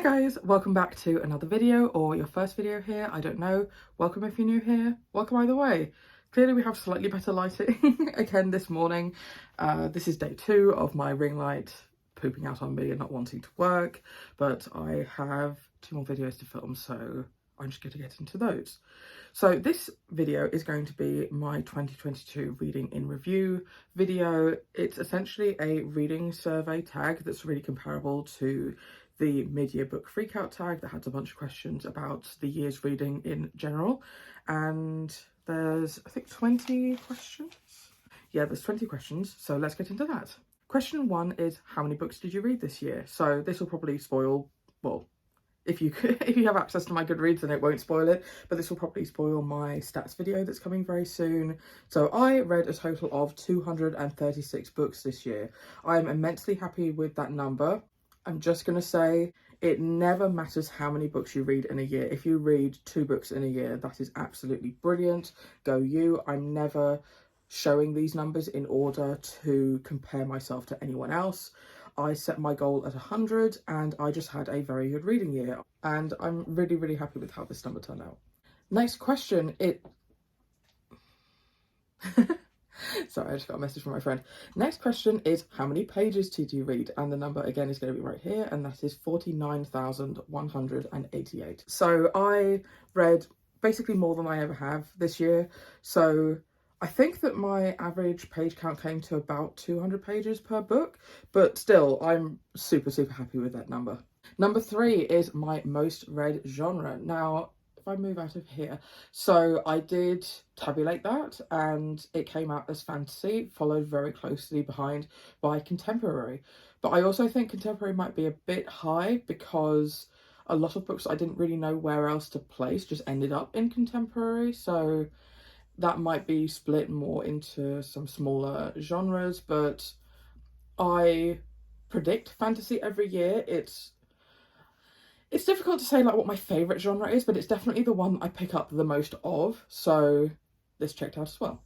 guys, welcome back to another video, or your first video here, I don't know. Welcome if you're new here, welcome either way. Clearly we have slightly better lighting again this morning. This is day 2 of my ring light pooping out on me and not wanting to work, but I have 2 more videos to film, so I'm just going to get into those. So this video is going to be my 2022 reading in review video. It's essentially a reading survey tag that's really comparable to the mid-year book freakout tag that had a bunch of questions about the year's reading in general. And there's, I think, 20 questions? Yeah, there's 20 questions, so let's get into that. Question 1 is, how many books did you read this year? So this will probably spoil, well, if you have access to my Goodreads, then it won't spoil it, but this will probably spoil my stats video that's coming very soon. So I read a total of 236 books this year. I'm immensely happy with that number. I'm just going to say it never matters how many books you read in a year. If you read 2 books in a year, that is absolutely brilliant. Go you. I'm never showing these numbers in order to compare myself to anyone else. I set my goal at 100 and I just had a very good reading year. And I'm really, really happy with how this number turned out. Next question, Sorry, I just got a message from my friend. Next question is, how many pages did you read? And the number again is going to be right here, and that is 49,188. So I read basically more than I ever have this year. So I think that my average page count came to about 200 pages per book, but still, I'm super, super happy with that number. Number 3 is my most read genre. Now, if I move out of here, so I did tabulate that and it came out as fantasy, followed very closely behind by contemporary. But I also think contemporary might be a bit high because a lot of books I didn't really know where else to place just ended up in contemporary, so that might be split more into some smaller genres. But I predict fantasy every year. It's difficult to say like what my favourite genre is, but it's definitely the one I pick up the most of, so this checked out as well.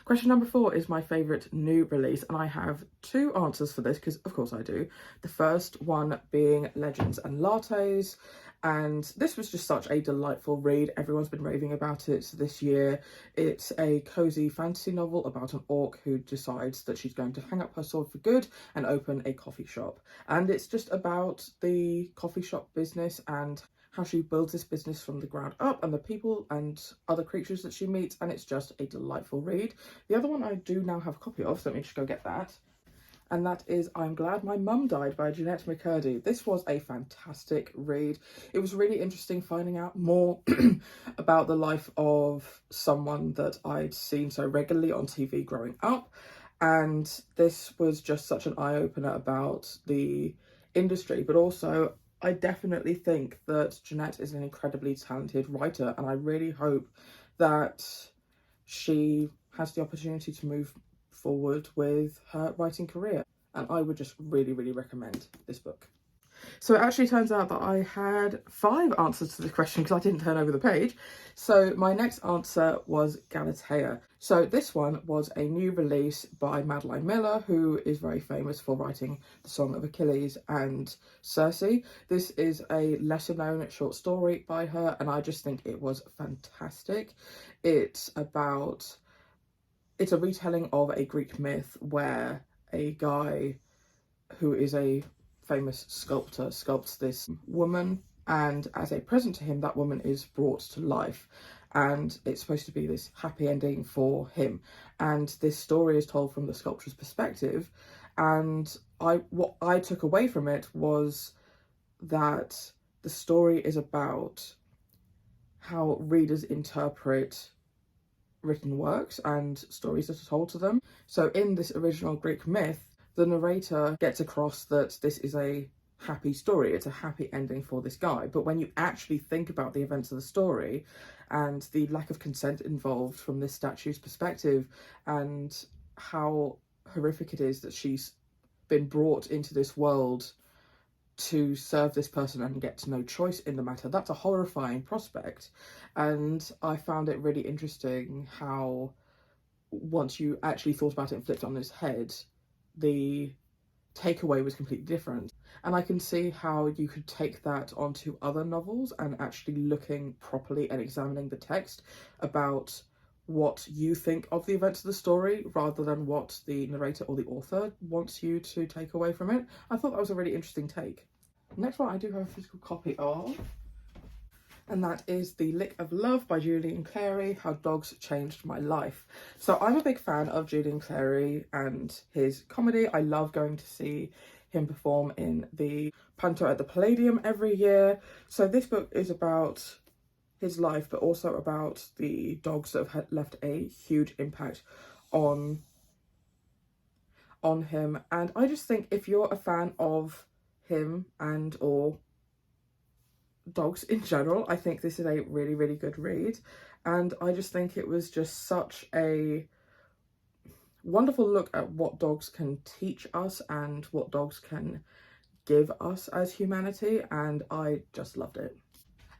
Question number 4 is my favourite new release, and I have 2 answers for this because of course I do. The first one being Legends and Lattes, and this was just such a delightful read. Everyone's been raving about it this year. It's a cosy fantasy novel about an orc who decides that she's going to hang up her sword for good and open a coffee shop. And it's just about the coffee shop business and how she builds this business from the ground up and the people and other creatures that she meets, and it's just a delightful read. The other one I do now have a copy of, so let me just go get that. And that is I'm Glad My Mum Died by Jeanette McCurdy. This was a fantastic read. It was really interesting finding out more about the life of someone that I'd seen so regularly on TV growing up. And this was just such an eye-opener about the industry, but also I definitely think that Jeanette is an incredibly talented writer, and I really hope that she has the opportunity to move forward with her writing career, and I would just really, really recommend this book. So it actually turns out that I had 5 answers to the question because I didn't turn over the page. So my next answer was Galatea. So this one was a new release by Madeline Miller, who is very famous for writing The Song of Achilles and Circe. This is a lesser known short story by her, and I just think it was fantastic. It's a retelling of a Greek myth where a guy who is a famous sculptor sculpts this woman, and as a present to him, that woman is brought to life, and it's supposed to be this happy ending for him. And this story is told from the sculptor's perspective, and what I took away from it was that the story is about how readers interpret written works and stories that are told to them. So in this original Greek myth, the narrator gets across that this is a happy story, it's a happy ending for this guy. But when you actually think about the events of the story and the lack of consent involved from this statue's perspective and how horrific it is that she's been brought into this world to serve this person and get no choice in the matter, that's a horrifying prospect. And I found it really interesting how once you actually thought about it and flipped it on its head, the takeaway was completely different. And I can see how you could take that onto other novels and actually looking properly and examining the text about what you think of the events of the story rather than what the narrator or the author wants you to take away from it. I thought that was a really interesting take. Next one I do have a physical copy of, and that is The Lick of Love by Julian Clary, How Dogs Changed My Life. So I'm a big fan of Julian Clary and his comedy. I love going to see him perform in the Panto at the Palladium every year. So this book is about his life, but also about the dogs that have left a huge impact on him. And I just think if you're a fan of him and or dogs in general, I think this is a really, really good read. And I just think it was just such a wonderful look at what dogs can teach us and what dogs can give us as humanity, and I just loved it.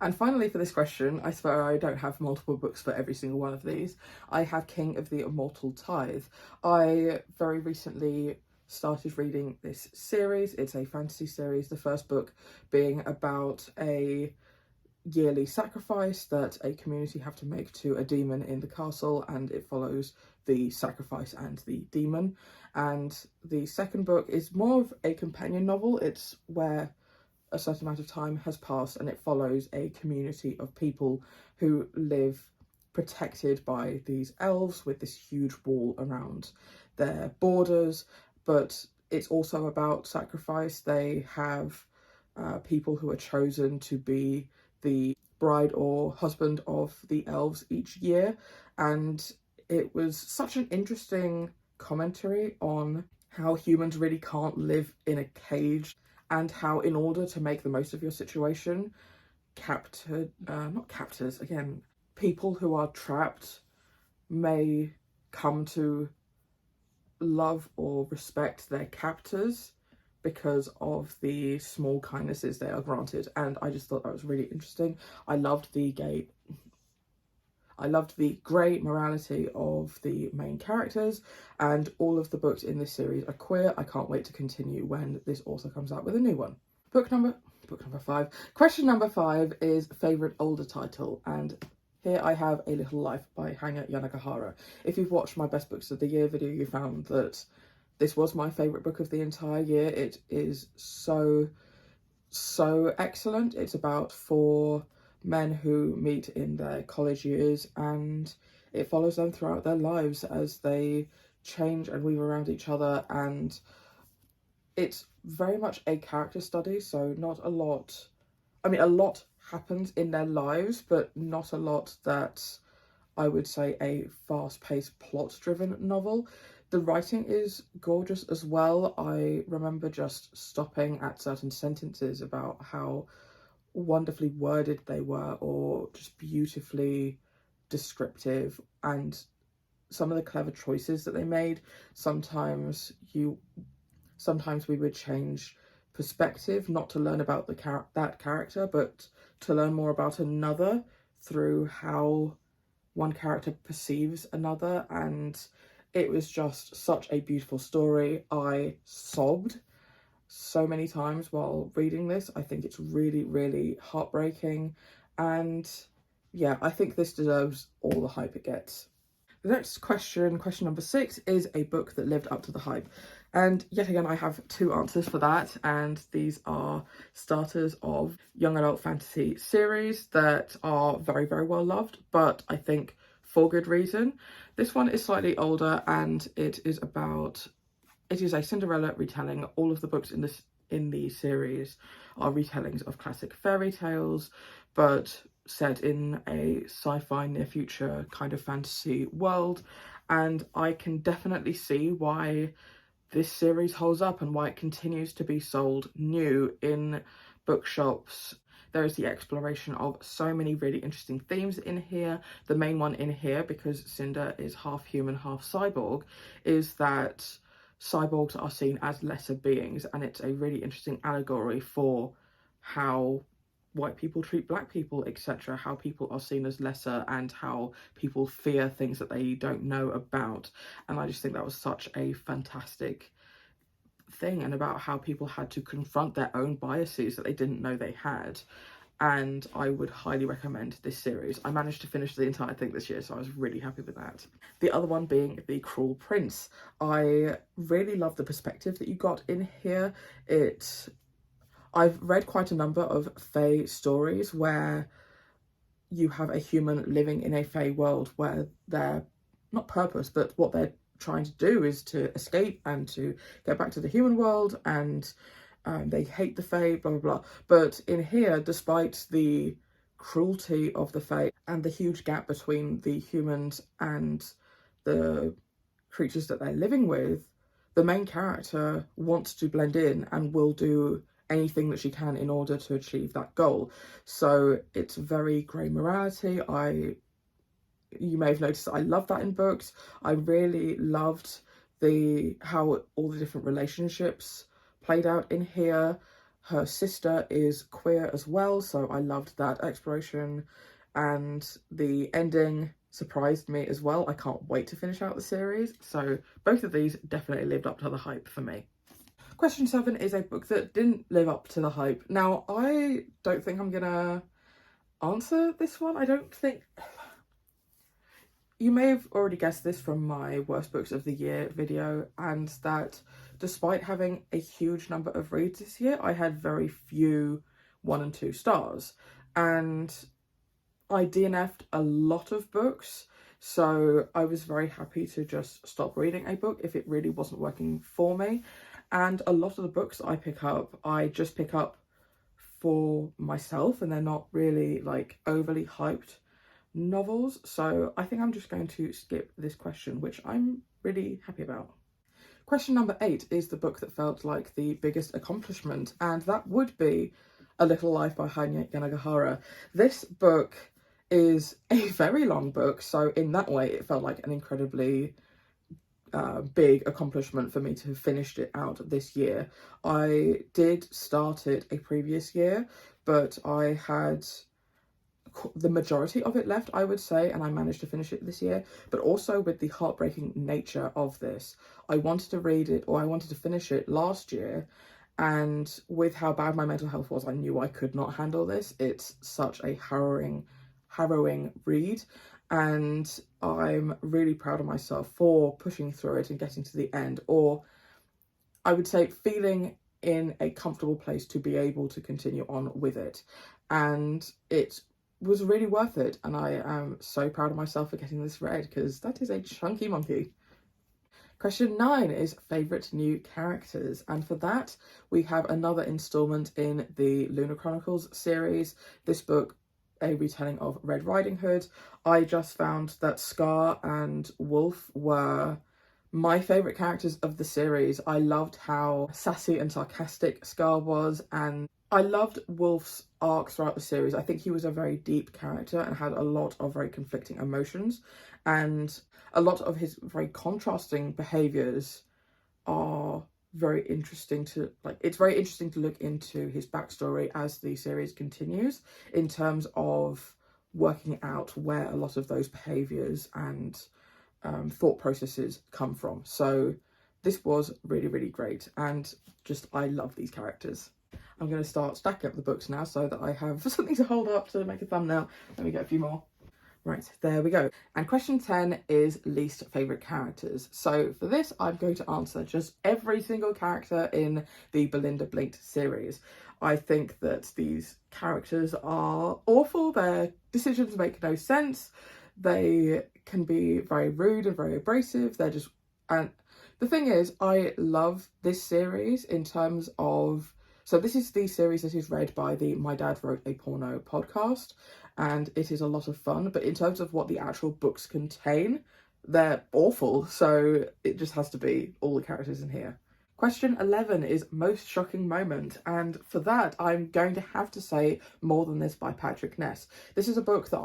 And finally, for this question, I swear I don't have multiple books for every single one of these. I have King of the Immortal Tithe. I very recently started reading this series. It's a fantasy series, the first book being about a yearly sacrifice that a community have to make to a demon in the castle, and it follows the sacrifice and the demon. And the second book is more of a companion novel. It's where a certain amount of time has passed and it follows a community of people who live protected by these elves with this huge wall around their borders. But it's also about sacrifice. They have people who are chosen to be the bride or husband of the elves each year, and it was such an interesting commentary on how humans really can't live in a cage, and how in order to make the most of your situation, not captors, again, people who are trapped may come to love or respect their captors because of the small kindnesses they are granted. And I just thought that was really interesting. I loved the grey morality of the main characters, and all of the books in this series are queer. I can't wait to continue when this author comes out with a new one. Book number 5. Question number 5 is favourite older title, and here I have A Little Life by Hanya Yanagihara. If you've watched my best books of the year video, you found that this was my favourite book of the entire year. It is so excellent. It's about 4 men who meet in their college years, and it follows them throughout their lives as they change and weave around each other. And it's very much a character study, so not a lot, I mean, a lot happens in their lives, but not a lot that I would say a fast-paced, plot-driven novel. The writing is gorgeous as well. I remember just stopping at certain sentences about how wonderfully worded they were, or just beautifully descriptive, and some of the clever choices that they made. Sometimes we would change perspective, not to learn about that character, but to learn more about another through how one character perceives another. And it was just such a beautiful story. I sobbed so many times while reading this. I think it's really, really heartbreaking, and yeah, I think this deserves all the hype it gets. The next question number 6, is a book that lived up to the hype. And yet again, I have 2 answers for that, and these are starters of young adult fantasy series that are very, very well loved, but I think for good reason. This one is slightly older, and it is a Cinderella retelling. All of the books in the series are retellings of classic fairy tales, but set in a sci-fi near future kind of fantasy world. And I can definitely see why this series holds up and why it continues to be sold new in bookshops. There is the exploration of so many really interesting themes in here. The main one in here, because Cinder is half human, half cyborg, is that cyborgs are seen as lesser beings, and it's a really interesting allegory for how white people treat black people, etc., how people are seen as lesser and how people fear things that they don't know about. And I just think that was such a fantastic thing and about how people had to confront their own biases that they didn't know they had. And I would highly recommend this series. I managed to finish the entire thing this year, so I was really happy with that. The other one being The Cruel Prince. I really love the perspective that you got in here. I've read quite a number of fae stories where you have a human living in a fae world where their, not purpose, but what they're trying to do is to escape and to get back to the human world, and they hate the fae, blah, blah, blah. But in here, despite the cruelty of the fae and the huge gap between the humans and the creatures that they're living with, the main character wants to blend in and will do anything that she can in order to achieve that goal. So it's very grey morality. You may have noticed that I love that in books. I really loved how all the different relationships played out in here. Her sister is queer as well, so I loved that exploration, and the ending surprised me as well. I can't wait to finish out the series, so both of these definitely lived up to the hype for me. Question 7 is a book that didn't live up to the hype. Now, I don't think I'm gonna answer this one. I don't think... You may have already guessed this from my worst books of the year video, and that despite having a huge number of reads this year, I had very few 1 and 2 stars. And I DNF'd a lot of books, so I was very happy to just stop reading a book if it really wasn't working for me. And a lot of the books I pick up, I just pick up for myself, and they're not really like overly hyped novels. So I think I'm just going to skip this question, which I'm really happy about. Question number 8 is the book that felt like the biggest accomplishment, and that would be A Little Life by Hanya Yanagihara. This book is a very long book, so in that way it felt like an incredibly big accomplishment for me to have finished it out this year. I did start it a previous year, but I had the majority of it left, I would say, and I managed to finish it this year. But also with the heartbreaking nature of this, I wanted to read it, or I wanted to finish it last year, and with how bad my mental health was, I knew I could not handle this. It's such a harrowing read, and I'm really proud of myself for pushing through it and getting to the end, or I would say feeling in a comfortable place to be able to continue on with it. And it was really worth it, and I am so proud of myself for getting this read, because that is a chunky monkey. Question 9 is favourite new characters, and for that we have another instalment in the Lunar Chronicles series. This book, a retelling of Red Riding Hood. I just found that Scar and Wolf were my favourite characters of the series. I loved how sassy and sarcastic Scar was, and I loved Wolf's arc throughout the series. I think he was a very deep character and had a lot of very conflicting emotions, and a lot of his very contrasting behaviours are very interesting to, like, it's very interesting to look into his backstory as the series continues, in terms of working out where a lot of those behaviours and thought processes come from. So this was really, really great, and just, I love these characters. I'm going to start stacking up the books now so that I have something to hold up to make a thumbnail. Let me get a few more. Right, there we go. And question 10 is least favourite characters. So for this, I'm going to answer just every single character in the Belinda Blinked series. I think that these characters are awful. Their decisions make no sense. They can be very rude and very abrasive. They're just... And the thing is, I love this series in terms of... So this is the series that is read by the My Dad Wrote a Porno podcast, and it is a lot of fun, but in terms of what the actual books contain, they're awful, so it just has to be all the characters in here. Question 11 is most shocking moment, and for that I'm going to have to say More Than This by Patrick Ness. This is a book that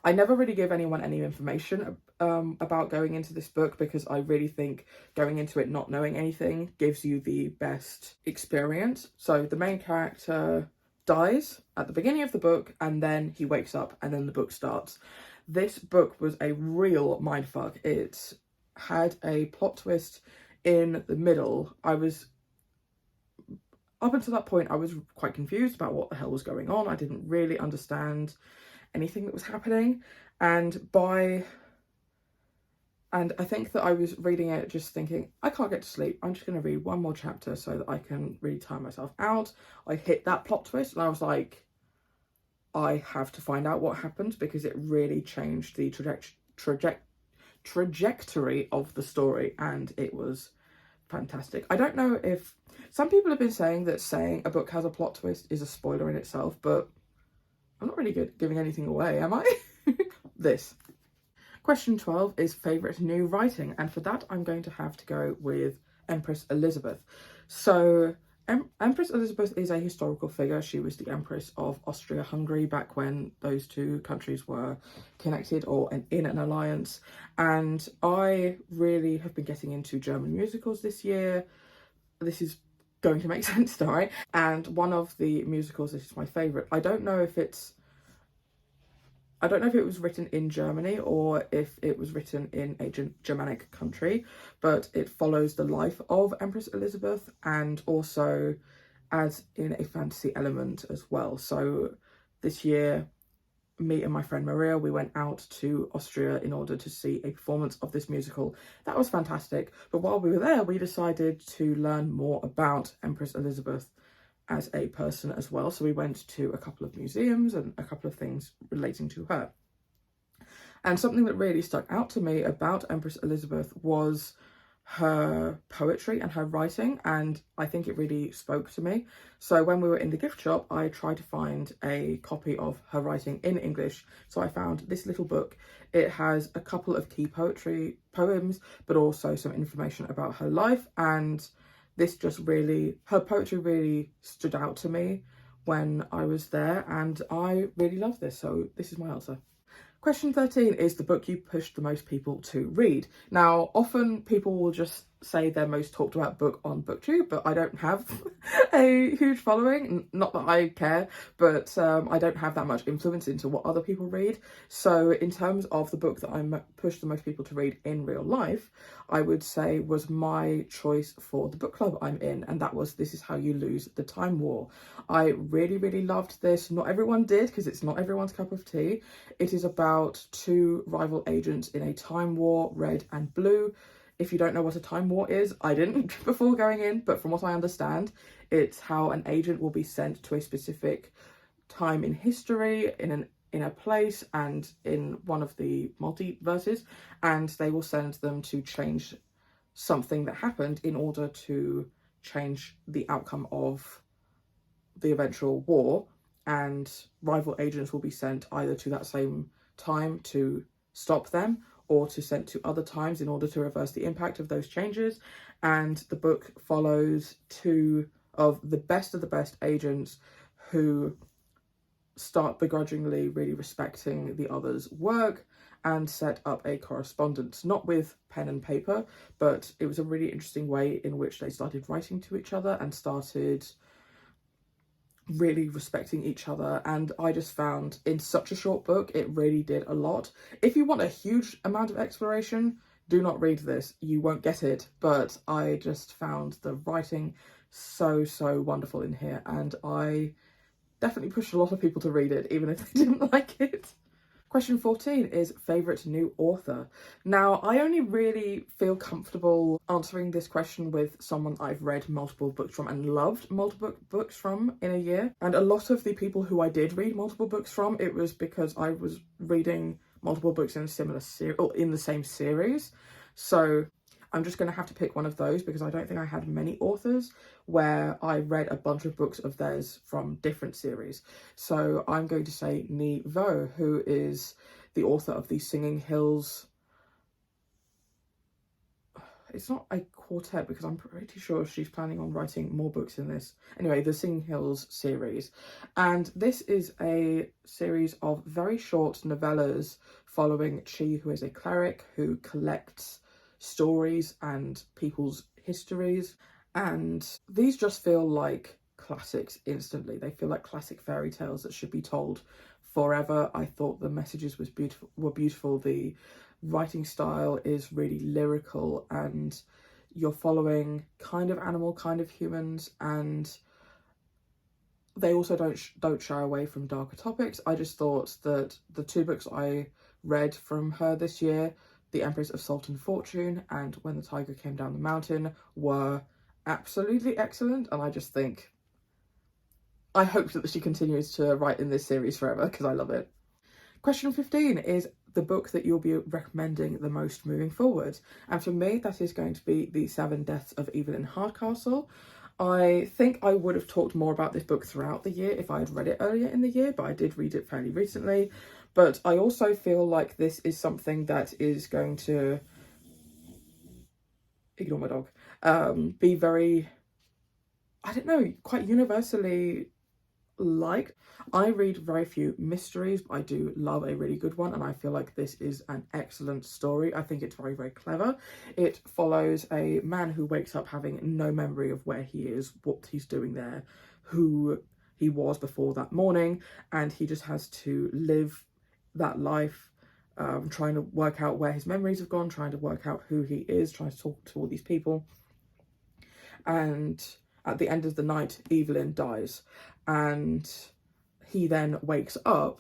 I never really give anyone any information about going into this book, because I really think going into it not knowing anything gives you the best experience. So the main character dies at the beginning of the book, and then he wakes up, and then the book starts. This book was a real mindfuck. It had a plot twist in the middle. I was up until that point, I was quite confused about what the hell was going on. I didn't really understand anything that was happening. And I think that I was reading it just thinking, I can't get to sleep. I'm just going to read one more chapter so that I can really tire myself out. I hit that plot twist and I was like, I have to find out what happened, because it really changed the trajectory of the story, and it was fantastic. I don't know if some people have been saying that saying a book has a plot twist is a spoiler in itself, but I'm not really good giving anything away, am I? This. Question 12 is favourite new writing, and for that I'm going to have to go with Empress Elizabeth. So Empress Elizabeth is a historical figure. She was the Empress of Austria-Hungary back when those two countries were connected or in an alliance, and I really have been getting into German musicals this year. This is going to make sense, don't I? And one of the musicals, this is my favourite. I don't know if it was written in Germany or if it was written in a Germanic country, but it follows the life of Empress Elizabeth and also adds in a fantasy element as well. So this year, me and my friend Maria, we went out to Austria in order to see a performance of this musical. That was fantastic. But while we were there, we decided to learn more about Empress Elizabeth as a person as well. So we went to a couple of museums and a couple of things relating to her. And something that really stuck out to me about Empress Elizabeth was her poetry and her writing, and I think it really spoke to me. So when we were in the gift shop, I tried to find a copy of her writing in English. So I found this little book. It has a couple of key poems, but also some information about her life, and this just really, her poetry really stood out to me when I was there, and I really love this. So this is my answer. Question 13 is the book you pushed the most people to read. Now, often people will just say their most talked about book on BookTube, but I don't have a huge following. Not that I care, but I don't have that much influence into what other people read. So in terms of the book that I pushed the most people to read in real life, I would say was my choice for the book club I'm in, and that was This Is How You Lose the Time War. I really, really loved this. Not everyone did, because it's not everyone's cup of tea. It is about two rival agents in a time war, red and blue. If you don't know what a time war is, I didn't before going in, but from what I understand, it's how an agent will be sent to a specific time in history, in a place and in one of the multiverses, and they will send them to change something that happened in order to change the outcome of the eventual war, and rival agents will be sent either to that same time to stop them or to send to other times in order to reverse the impact of those changes. And the book follows two of the best agents who start begrudgingly really respecting the other's work and set up a correspondence, not with pen and paper, but it was a really interesting way in which they started writing to each other and started really respecting each other. And I just found in such a short book, it really did a lot. If you want a huge amount of exploration, do not read this, you won't get it. But I just found the writing so wonderful in here, and I definitely pushed a lot of people to read it, even if they didn't like it. Question 14 is favourite new author. Now, I only really feel comfortable answering this question with someone I've read multiple books from and loved multiple books from in a year. And a lot of the people who I did read multiple books from, it was because I was reading multiple books in a similar series, or in the same series. So I'm just going to have to pick one of those, because I don't think I had many authors where I read a bunch of books of theirs from different series. So I'm going to say Ni Vo, who is the author of the Singing Hills. It's not a quartet, because I'm pretty sure she's planning on writing more books in this. Anyway, the Singing Hills series. And this is a series of very short novellas following Chi, who is a cleric who collects stories and people's histories, and these just feel like classics instantly. They feel like classic fairy tales that should be told forever. I thought the messages were beautiful. The writing style is really lyrical, and you're following kind of animal, kind of humans, and they also don't shy away from darker topics. I just thought that the two books I read from her this year, The Empress of Salt and Fortune and When the Tiger Came Down the Mountain, were absolutely excellent, and I hope that she continues to write in this series forever because I love it. Question 15 is the book that you'll be recommending the most moving forward, and for me that is going to be The Seven Deaths of Evelyn Hardcastle. I think I would have talked more about this book throughout the year if I had read it earlier in the year, but I did read it fairly recently. But I also feel like this is something that is going to, ignore my dog, be very, I don't know, quite universally liked. I read very few mysteries, but I do love a really good one, and I feel like this is an excellent story. I think it's very, very clever. It follows a man who wakes up having no memory of where he is, what he's doing there, who he was before that morning, and he just has to live that life, trying to work out where his memories have gone, trying to work out who he is, trying to talk to all these people. And at the end of the night, Evelyn dies, and he then wakes up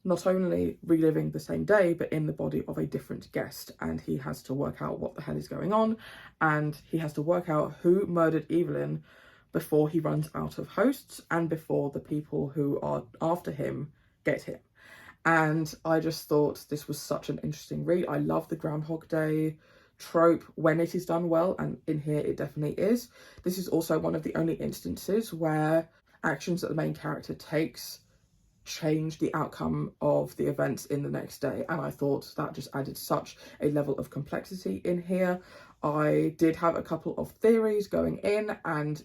not only reliving the same day, but in the body of a different guest, and he has to work out what the hell is going on, and he has to work out who murdered Evelyn before he runs out of hosts and before the people who are after him get him. And I just thought this was such an interesting read. I love the Groundhog Day trope when it is done well, and in here it definitely is. This is also one of the only instances where actions that the main character takes change the outcome of the events in the next day, and I thought that just added such a level of complexity in here. I did have a couple of theories going in, and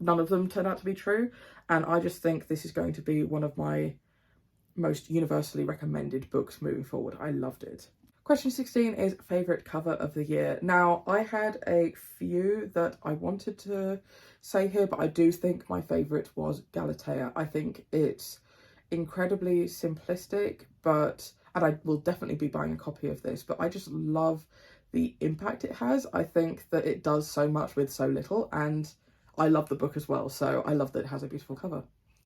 none of them turned out to be true, and I just think this is going to be one of my most universally recommended books moving forward. I loved it. Question 16 is favourite cover of the year. Now, I had a few that I wanted to say here, but I do think my favourite was Galatea. I think it's incredibly simplistic, and I will definitely be buying a copy of this, but I just love the impact it has. I think that it does so much with so little, and I love the book as well, so I love that it has a beautiful cover.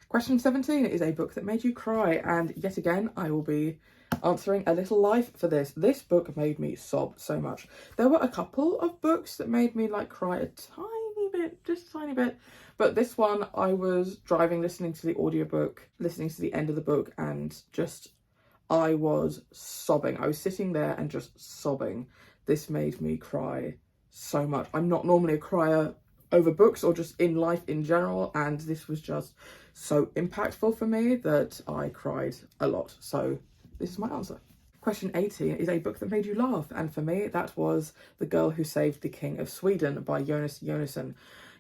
Question 17 is a book that made you cry, and yet again I will be answering a little life for this. This book made me sob so much. There were a couple of books that made me cry a tiny bit, just a tiny bit, but this one, I was driving, listening to the audiobook, listening to the end of the book, and I was sobbing. I was sitting there and just sobbing. This made me cry so much. I'm not normally a crier over books or just in life in general, and this was just so impactful for me that I cried a lot. So this is my answer. Question 18 is a book that made you laugh, and for me that was The Girl Who Saved the King of Sweden by Jonas Jonasson.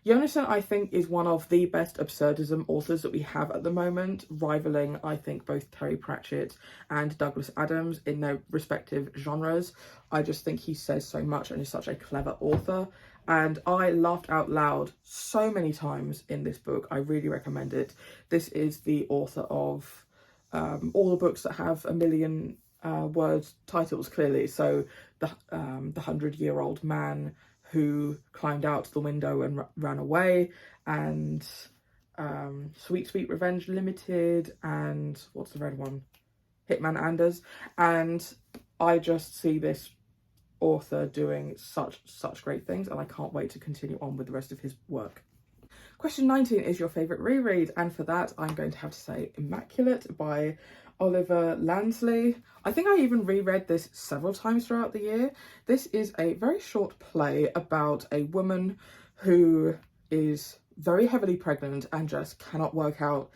Jonasson, I think, is one of the best absurdism authors that we have at the moment, rivaling, I think, both Terry Pratchett and Douglas Adams in their respective genres. I just think he says so much and is such a clever author, and I laughed out loud so many times in this book. I really recommend it. This is the author of all the books that have a million word titles, clearly. So the 100-Year-Old Man Who Climbed Out the Window and Ran Away, and Sweet Sweet Revenge Limited, and what's the red one? Hitman Anders. And I just see this author doing such great things, and I can't wait to continue on with the rest of his work. Question 19 is your favourite reread, and for that I'm going to have to say Immaculate by Oliver Lansley. I think I even reread this several times throughout the year. This is a very short play about a woman who is very heavily pregnant and just cannot work out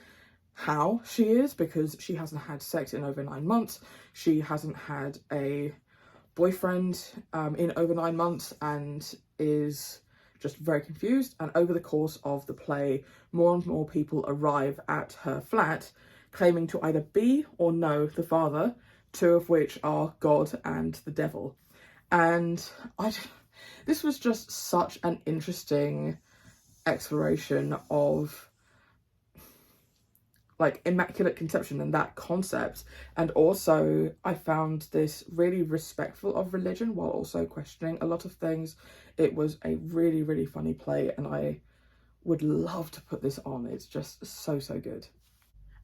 how she is, because she hasn't had sex in over 9 months. She hasn't had a boyfriend in over 9 months and is just very confused. And over the course of the play, more and more people arrive at her flat claiming to either be or know the father, two of which are God and the devil. And this was just such an interesting exploration of Immaculate Conception and that concept. And also I found this really respectful of religion while also questioning a lot of things. It was a really, really funny play, and I would love to put this on. It's just so, so good.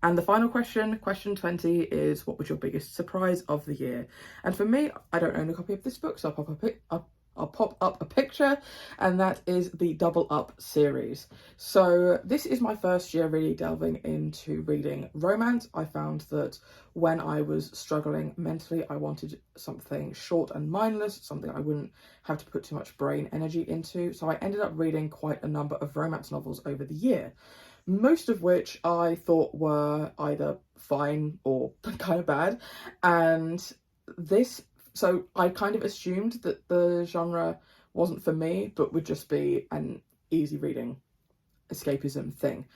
And the final question, question 20, is what was your biggest surprise of the year? And for me, I don't own a copy of this book, so I'll pop up a picture, and that is the Double Up series. So this is my first year really delving into reading romance. I found that when I was struggling mentally, I wanted something short and mindless, something I wouldn't have to put too much brain energy into. So I ended up reading quite a number of romance novels over the year, most of which I thought were either fine or kind of bad. And so I kind of assumed that the genre wasn't for me, but would just be an easy reading escapism thing.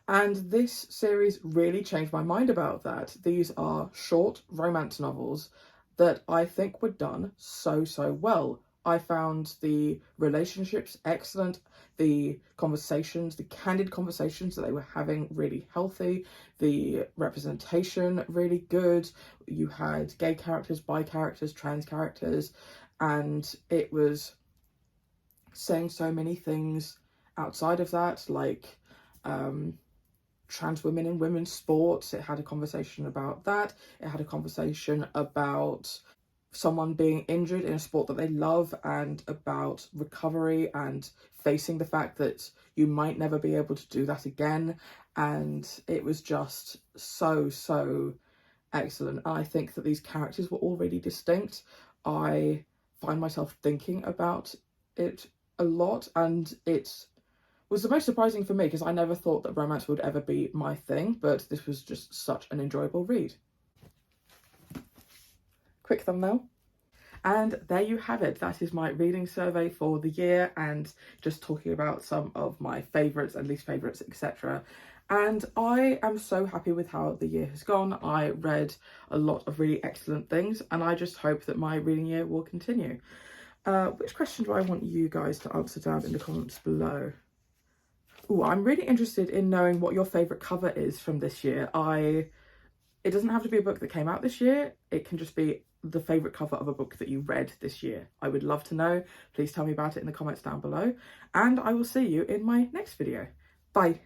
And this series really changed my mind about that. These are short romance novels that I think were done so, so well. I found the relationships excellent, the conversations, the candid conversations that they were having really healthy, the representation really good. You had gay characters, bi characters, trans characters, and it was saying so many things outside of that, like trans women in women's sports. It had a conversation about that. It had a conversation about someone being injured in a sport that they love, and about recovery and facing the fact that you might never be able to do that again. And it was just so, so excellent. And I think that these characters were all really distinct. I find myself thinking about it a lot, and it was the most surprising for me because I never thought that romance would ever be my thing, but this was just such an enjoyable read. Quick thumbnail. And there you have it. That is my reading survey for the year, and just talking about some of my favourites and least favourites, etc. And I am so happy with how the year has gone. I read a lot of really excellent things, and I just hope that my reading year will continue. Which question do I want you guys to answer down in the comments below? Oh, I'm really interested in knowing what your favourite cover is from this year. It doesn't have to be a book that came out this year. It can just be the favourite cover of a book that you read this year. I would love to know. Please tell me about it in the comments down below. And I will see you in my next video. Bye.